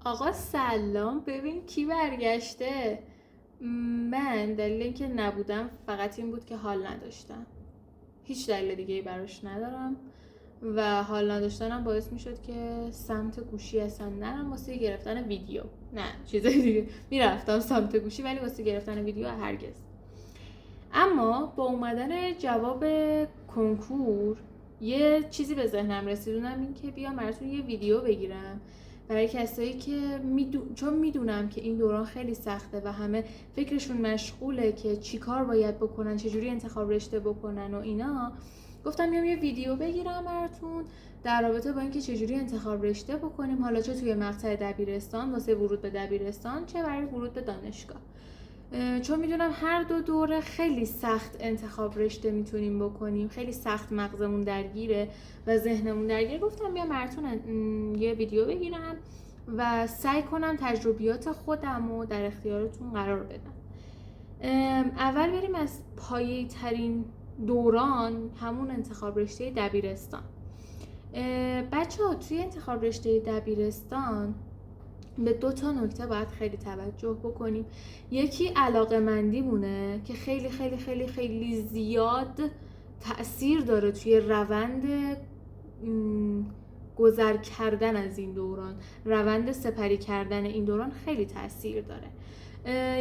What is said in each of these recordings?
آقا سلام، ببین کی برگشته. من دلیل اینکه نبودم فقط این بود که حال نداشتم. هیچ دلیل دیگه ای براش ندارم و حال نداشتنم باعث می شد که سمت گوشی اصلا نرم واسه گرفتن ویدیو. نه چیزای دیگه میرفتم سمت گوشی، ولی واسه گرفتن ویدیو هرگز. اما با اومدن جواب کنکور یه چیزی به ذهنم رسید، اونم این که بیام براتون یه ویدیو بگیرم برای کسایی که چون میدونم که این دوران خیلی سخته و همه فکرشون مشغوله که چی کار باید بکنن، چجوری انتخاب رشته بکنن و اینا. گفتم بیام یه ویدیو بگیرم براتون در رابطه با اینکه چجوری انتخاب رشته بکنیم، حالا چه توی مقطع دبیرستان واسه ورود به دبیرستان، چه برای ورود به دانشگاه. چون میدونم هر دو دوره خیلی سخت انتخاب رشته میتونیم بکنیم، خیلی سخت مغزمون درگیره و ذهنمون درگیره. گفتم بیام براتون یه ویدیو بگیرم و سعی کنم تجربیات خودم رو در اختیارتون قرار بدم. اول بریم از پایه‌ای ترین دوران، همون انتخاب رشته دبیرستان. بچه‌ها توی انتخاب رشته دبیرستان به 2 نکته باید خیلی توجه بکنیم. یکی علاقه‌مندی مونه که خیلی خیلی خیلی خیلی زیاد تأثیر داره توی روند گذر کردن از این دوران، روند سپری کردن این دوران خیلی تأثیر داره.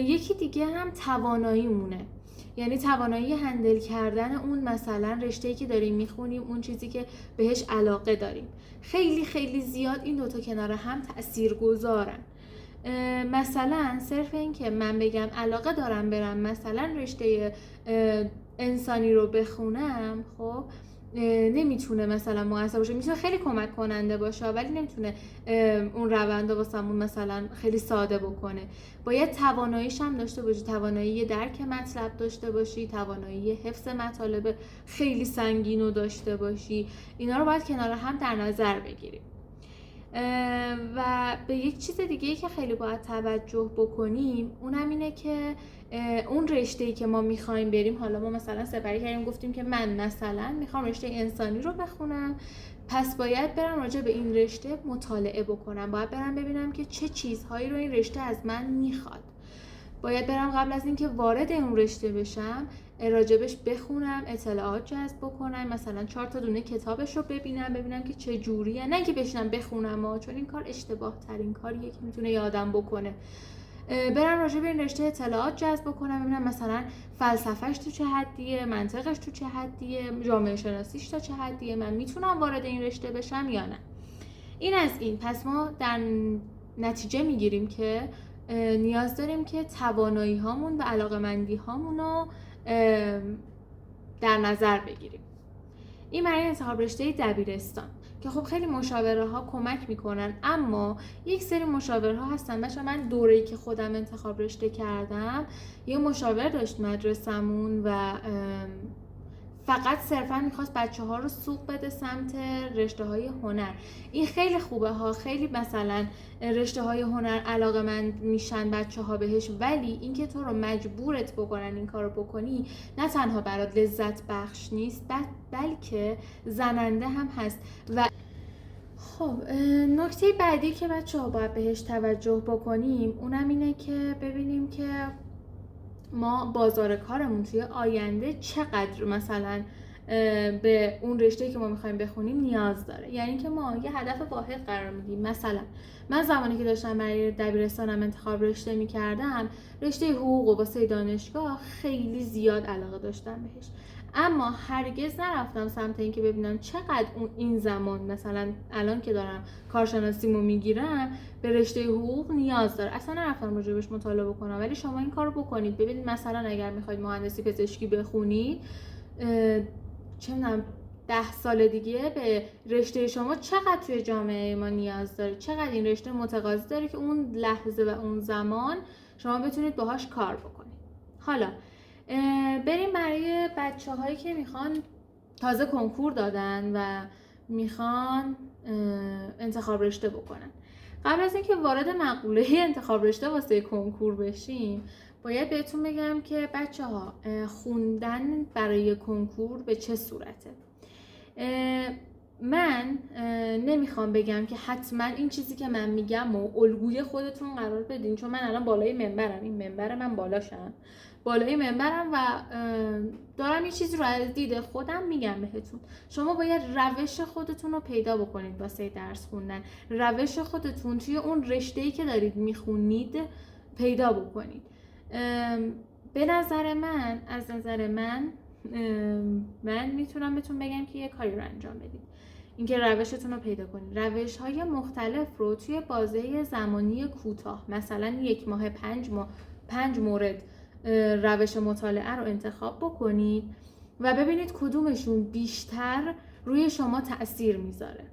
یکی دیگه هم توانایی مونه، یعنی توانایی هندل کردن اون مثلا رشته‌ای که داریم میخونیم، اون چیزی که بهش علاقه داریم. خیلی خیلی زیاد این دوتا کنار هم تأثیر گذارن. مثلا صرف این که من بگم علاقه دارم برم مثلا رشته انسانی رو بخونم، خب نمیتونه مثلا موثر باشه. میتونه خیلی کمک کننده باشه ولی نمیتونه اون روند رو واسمون مثلا خیلی ساده بکنه. باید تواناییش هم داشته باشی، توانایی درک مطلب داشته باشی، توانایی حفظ مطالب خیلی سنگین رو داشته باشی. اینا رو باید کنار هم در نظر بگیریم. و به یک چیز دیگه‌ای که خیلی باید توجه بکنیم، اونم اینه که اون رشته‌ای که ما می‌خوایم بریم، حالا ما مثلا سپری کردیم گفتیم که من مثلا می‌خوام رشته انسانی رو بخونم، پس باید برم راجع به این رشته مطالعه بکنم، باید برم ببینم که چه چیزهایی رو این رشته از من می‌خواد. باید برم قبل از اینکه وارد اون رشته بشم راجبش بخونم، اطلاعات جذب بکنم، مثلا 4 دونه کتابش رو ببینم که چه جوریه، نه اینکه بشینم بخونم چون این کار اشتباه ترین کاریه که میتونه یه آدم بکنه. برم راجع به این رشته اطلاعات جذب بکنم، ببینم مثلا فلسفهش تو چه حدیه، منطقش تو چه حدیه، جامعه شناسیش تا چه حدیه، من میتونم وارد این رشته بشم یا نه. این از این. پس ما در نتیجه میگیریم که نیاز داریم که توانایی هامون و علاقه‌مندی هامون رو در نظر بگیریم. این برای انتخاب رشته دبیرستان که خب خیلی مشاوره ها کمک میکنن، اما یک سری مشاوره ها هستن. من دوره‌ای که خودم انتخاب رشته کردم یه مشاور داشت مدرسمون و فقط صرفا میخواست بچه ها رو سوق بده سمت رشته های هنر. این خیلی خوبه ها، خیلی مثلا رشته های هنر علاقه‌مند میشن بچه ها بهش، ولی اینکه تو رو مجبورت بکنن این کار رو بکنی نه تنها برات لذت بخش نیست بلکه زننده هم هست. و خب نکته بعدی که بچه ها باید بهش توجه بکنیم اونم اینه که ببینیم که ما بازار کارمون توی آینده چقدر مثلا به اون رشته‌ای که ما می‌خوایم بخونیم نیاز داره. یعنی که ما یه هدف واحد قرار میدیم. مثلا من زمانی که داشتم برای دبیرستانم انتخاب رشته می‌کردم، رشته حقوق و واسه دانشگاه خیلی زیاد علاقه داشتم بهش، اما هرگز نرفتم سمت این که ببینم چقدر این زمان مثلا الان که دارم کارشناسیمو میگیرم به رشته حقوق نیاز داره. اصلا نرفتم راجبش مطالعه بکنم، ولی شما این کارو بکنید. ببینید مثلا اگر میخواید مهندسی پزشکی بخونید، چه میدونم 10 سال دیگه به رشته شما چقدر توی جامعه ما نیاز داره، چقدر این رشته متقاضی داره که اون لحظه و اون زمان شما بتونید باهاش کار بکنید. حالا بریم برای بچه هایی که میخوان تازه کنکور دادن و میخوان انتخاب رشته بکنن. قبل از اینکه وارد مقوله انتخاب رشته واسه کنکور بشیم، باید بهتون بگم که بچه ها خوندن برای کنکور به چه صورته. من نمیخوام بگم که حتما این چیزی که من میگم و الگوی خودتون قرار بدین، چون من الان بالای منبرم، این منبر من بالاشم، بالای منبرم و دارم یه چیزی رو از دید خودم میگم بهتون. شما باید روش خودتون رو پیدا بکنید واسه درس خوندن، روش خودتون توی اون رشته‌ای که دارید میخونید پیدا بکنید. به نظر من، از نظر من میتونم بهتون بگم که یه کاری رو انجام بدید، اینکه روشتون رو پیدا کنید. روش‌های مختلف رو توی بازه زمانی کوتاه، مثلا 1 ماه، 5 مورد روش مطالعه رو انتخاب بکنید و ببینید کدومشون بیشتر روی شما تأثیر میذاره.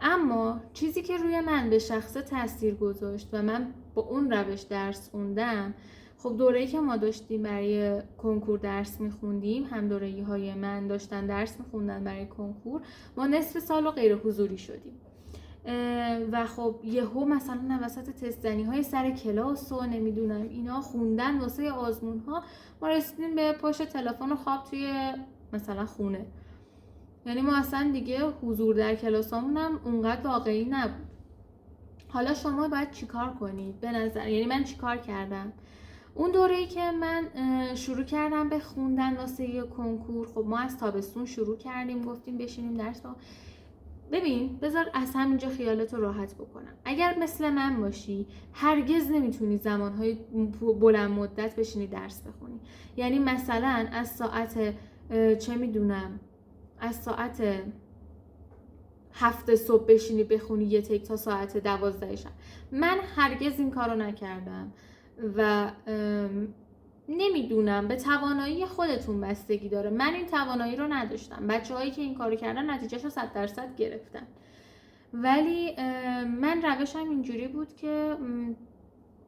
اما چیزی که روی من به شخص تأثیر گذاشت و من با اون روش درس خوندم، خب دوره‌ای که ما داشتیم برای کنکور درس میخوندیم، هم دوره‌ای های من داشتن درس میخوندن برای کنکور، ما نصف سال رو غیر حضوری شدیم و خب یهو مثلا وسط تست‌زنی های سر کلاس و نمیدونم اینا خوندن واسه آزمون ها، ما رسیدیم به پشت تلفن و خواب توی مثلا خونه. یعنی ما اصلا دیگه حضور در کلاسامون هم اونقدر واقعی نبود. حالا شما باید چیکار کنید؟ به نظر، یعنی من چیکار کردم اون دوره‌ای که من شروع کردم به خوندن واسه یه کنکور؟ خب ما از تابستون شروع کردیم، گفتیم بشینیم درس رو. ببین بذار از همینجا خیالتو راحت بکنم. اگر مثل من باشی هرگز نمیتونی زمانهای بلند مدت بشینی درس بخونی. یعنی مثلا از ساعت از ساعت 7 صبح بشینی بخونی یه تک تا ساعت 12 شب. من هرگز این کارو نکردم و نمیدونم، به توانایی خودتون بستگی داره. من این توانایی رو نداشتم، بچه‌هایی که این کارو کردن نتیجهش رو 100% گرفتن، ولی من روشم اینجوری بود که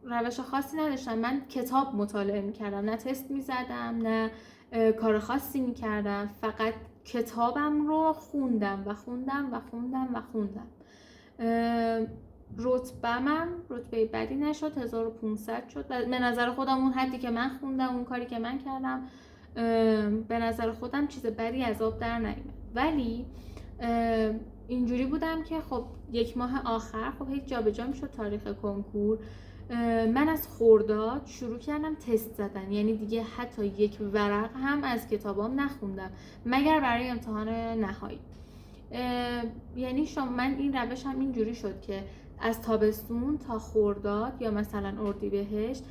روش خاصی نداشتم. من کتاب مطالعه میکردم، نه تست میزدم، نه کار خاصی میکردم، فقط کتابم رو خوندم و خوندم و خوندم و خوندم. رتبه بدی نشد، 1500 شد. به نظر خودم اون حدی که من خوندم، اون کاری که من کردم، به نظر خودم چیز بدی از آب در نیامد. ولی اینجوری بودم که خب 1 ماه آخر خب هیچ جابجا میشد تاریخ کنکور. من از خرداد شروع کردم تست زدن، یعنی دیگه حتی 1 ورق هم از کتابام نخوندم مگر برای امتحان نهایی. یعنی من این روش هم اینجوری شد که از تابستون تا خرداد یا مثلا اردیبهشت،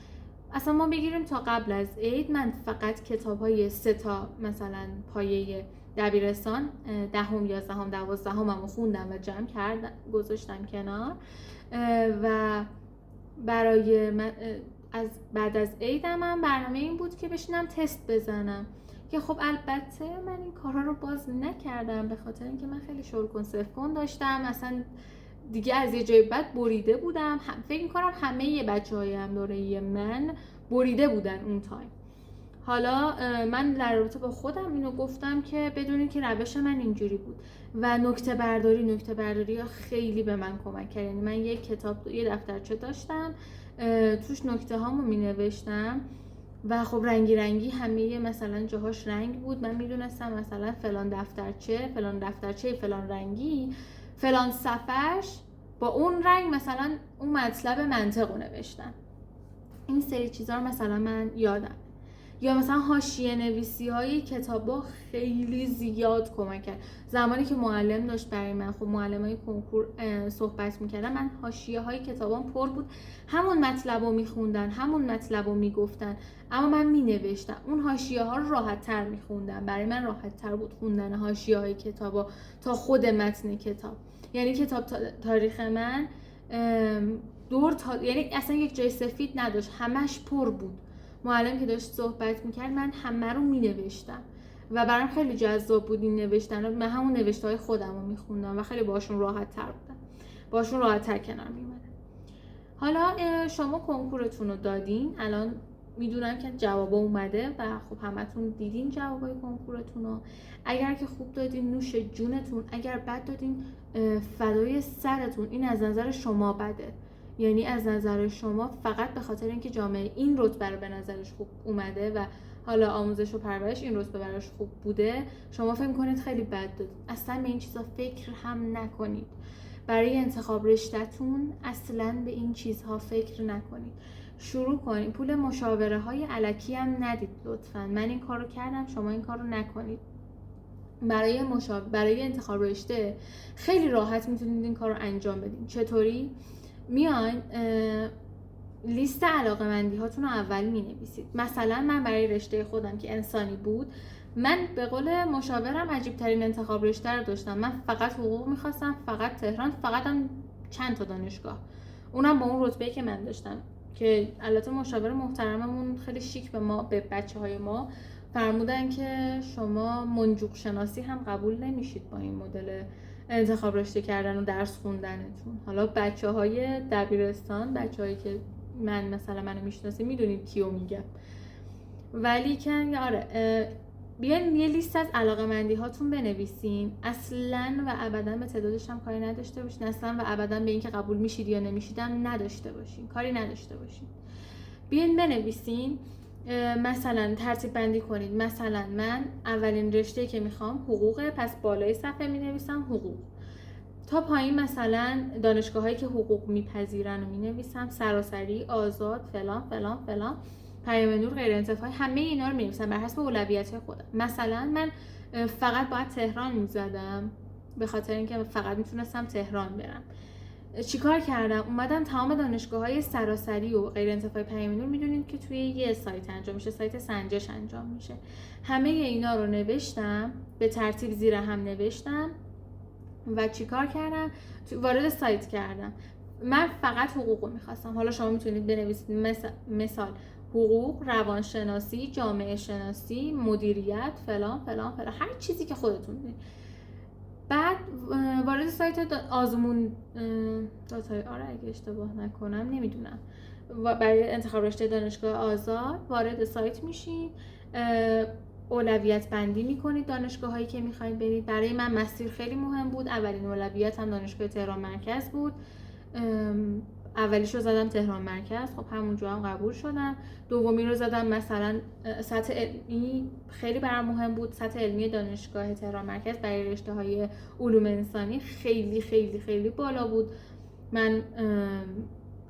اصلا ما بگیریم تا قبل از عید، من فقط کتاب‌های 3 تا مثلا پایه دبیرستان، 10ام، 11ام، 12ام رو خوندم و جمع کردم گذاشتم کنار و برای بعد از عیدم هم برنامه این بود که بشینم تست بزنم، که خب البته من این کارها رو باز نکردم به خاطر اینکه من خیلی شل کن صفر کن داشتم، اصلا دیگه از یه جای بعد بریده بودم. فکر میکنم همه بچه‌های هم دوره من بریده بودن اون تایم. حالا من در رابطه با خودم اینو گفتم که بدونید که روش من اینجوری بود و نکته برداری ها خیلی به من کمک کرد. یعنی من یه دفترچه داشتم، توش نکته هامو می نوشتم و خب رنگی همه مثلا جاهاش رنگ بود. من میدونستم مثلا فلان دفترچه فلان رنگی فلان صفحش با اون رنگ مثلا اون مطلب منطق رو نوشتم. این سری چیزا رو مثلا من یادم. یا مثلا حاشیه نویسی های کتابا خیلی زیاد کمک کرد. زمانی که معلم داشت برای من، خب معلمای کنکور صحبت میکردن، من حاشیه های کتابام پر بود، همون مطلب رو میخوندن، همون مطلب رو میگفتن، اما من مینوشتم. اون حاشیه ها رو راحت تر میخوندم، برای من راحت تر بود خوندن حاشیه های کتابا تا خود متن کتاب. یعنی کتاب تاریخ من یعنی اصلا یک جای سفید نداشت، همش پر بود. معلم که داشت صحبت میکرد من همه رو مینوشتم و برام خیلی جذاب بود این نوشتن رو. من همون نوشته های خودم رو میخوندم و خیلی باشون راحت تر بودم، باشون راحت تر کنار میمدم. حالا شما کنکورتون رو دادین، الان میدونم که جوابا اومده و خب همتون دیدین جوابای کنکورتون رو. اگر که خوب دادین نوش جونتون، اگر بد دادین فدای سرتون. این از نظر شما بده، یعنی از نظر شما فقط به خاطر اینکه جامعه این رتبه رو به نظرش خوب اومده و حالا آموزش و پرورش این رتبه براش خوب بوده، شما فکر کنید خیلی بد دادید. اصلا به این چیزا فکر هم نکنید. برای انتخاب رشته‌تون اصلا به این چیزها فکر نکنید. شروع کنید. پول مشاوره های الکی هم ندید لطفاً. من این کارو کردم، شما این کارو نکنید. برای انتخاب رشته خیلی راحت میتونید این کارو انجام بدین. چطوری؟ میاین لیست علاقه‌مندی هاتون رو اول مینویسید. مثلا من برای رشته خودم که انسانی بود، من به قول مشاورم عجیب ترین انتخاب رشته رو داشتم. من فقط حقوق میخواستم، فقط تهران، فقط هم چند تا دانشگاه، اونم با اون رتبه‌ای که من داشتم. که البته مشاور محترممون خیلی شیک به بچه‌های ما فرمودن که شما منجوق شناسی هم قبول نمیشید با این مدل انتخاب رشته کردن و درس خوندنتون. حالا بچه‌های دبیرستان، بچه‌هایی که منو میشناسی میدونید کیو میگم. ولی که آره، بیاین یه لیست از علاقه‌مندی هاتون بنویسین. اصلاً و ابداً به تعدادش هم کاری نداشته باشین. اصلاً و ابداً به اینکه قبول میشید یا نمیشید هم نداشته باشین. کاری نداشته باشین. بیاین بنویسین. مثلا ترتیب بندی کنید. مثلا من اولین رشته‌ای که میخوام حقوقه، پس بالای صفحه مینویسم حقوق. تا پایین مثلا دانشگاهایی که حقوق میپذیرن و مینویسم، سراسری، آزاد، فلان فلان فلان، پیام نور، غیر انتفاعی، همه اینا رو مینویسم بر حسب اولویت خودم. مثلا من فقط باید تهران میزدم به خاطر اینکه فقط میتونستم تهران برم. چیکار کردم؟ اومدم تمام دانشگاه‌های سراسری و غیر انتفاعی پیام نور، میدونید که توی یه سایت انجام میشه، سایت سنجش انجام میشه. همه اینا رو نوشتم، به ترتیب زیر هم نوشتم و چیکار کردم؟ وارد سایت کردم. من فقط حقوق رو میخواستم. حالا شما میتونید بنویسید مثال حقوق، روانشناسی، جامعه شناسی، مدیریت، فلان فلان فلان، هر چیزی که خودتون میدونید. بعد وارد سایت آزمون داتای آره اگه اشتباه نکنم، نمیدونم، برای انتخاب رشته دانشگاه آزاد وارد سایت میشین. اولویت بندی میکنید دانشگاه هایی که میخواید برید. برای من مسیر خیلی مهم بود. اولین اولویت هم دانشگاه تهران مرکز بود. اولیش رو زدم تهران مرکز، خب همونجا هم قبول شدم. دومی رو زدم مثلا سطح علمی، خیلی برام مهم بود سطح علمی دانشگاه تهران مرکز برای رشته های علوم انسانی خیلی خیلی خیلی بالا بود. من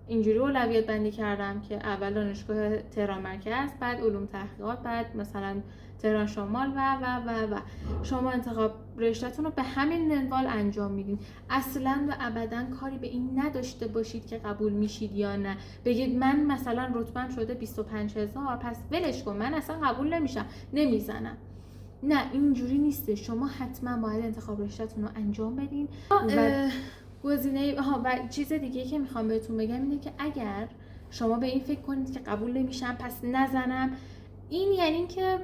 اینجوری اولویت بندی کردم که اول دانشگاه تهران مرکز، بعد علوم تحقیقات، بعد مثلا تهران شمال و شما انتخاب رشته‌تون رو به همین منوال انجام میدین. اصلا و ابدا کاری به این نداشته باشید که قبول میشید یا نه. بگید من مثلا رتبه‌ام شده 25000 پس ولش کن، من اصلا قبول نمیشم، نمیزنم. نه، اینجوری نیسته. شما حتما باید انتخاب رشته‌تون رو انجام بدین. گزینه و چیز دیگه که میخوام بهتون بگم اینه که اگر شما به این فکر کنید که قبول نمیشم پس نزنم، این یعنی که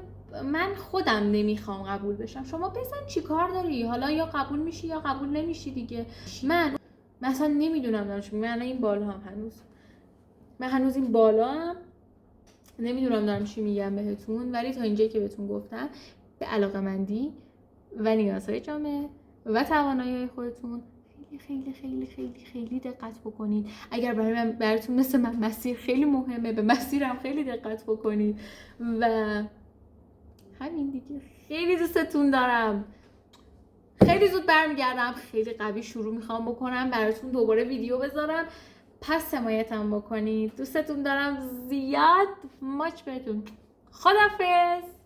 من خودم نمیخوام قبول بشم. شما بزن، چی کار داری؟ حالا یا قبول میشی یا قبول نمیشی دیگه. من مثلا نمیدونم دارم چی میگم. من این بالا هم هنوز این بالا هم نمیدونم دارم چی میگم بهتون، ولی تا اینجایی که بهتون گفتم به علاقه‌مندی و نیازهای جامعه و توانایی خودتون خیلی خیلی خیلی خیلی دقت بکنید. اگر براتون مثل من مسیر خیلی مهمه، به مسیرم خیلی دقت بکنید و همین دیگه. خیلی دوستتون دارم. خیلی زود برمیگردم. خیلی قوی شروع میخوام بکنم براتون دوباره ویدیو بذارم، پس حمایتم بکنید. دوستتون دارم زیاد. ماچ بهتون. خداحافظ.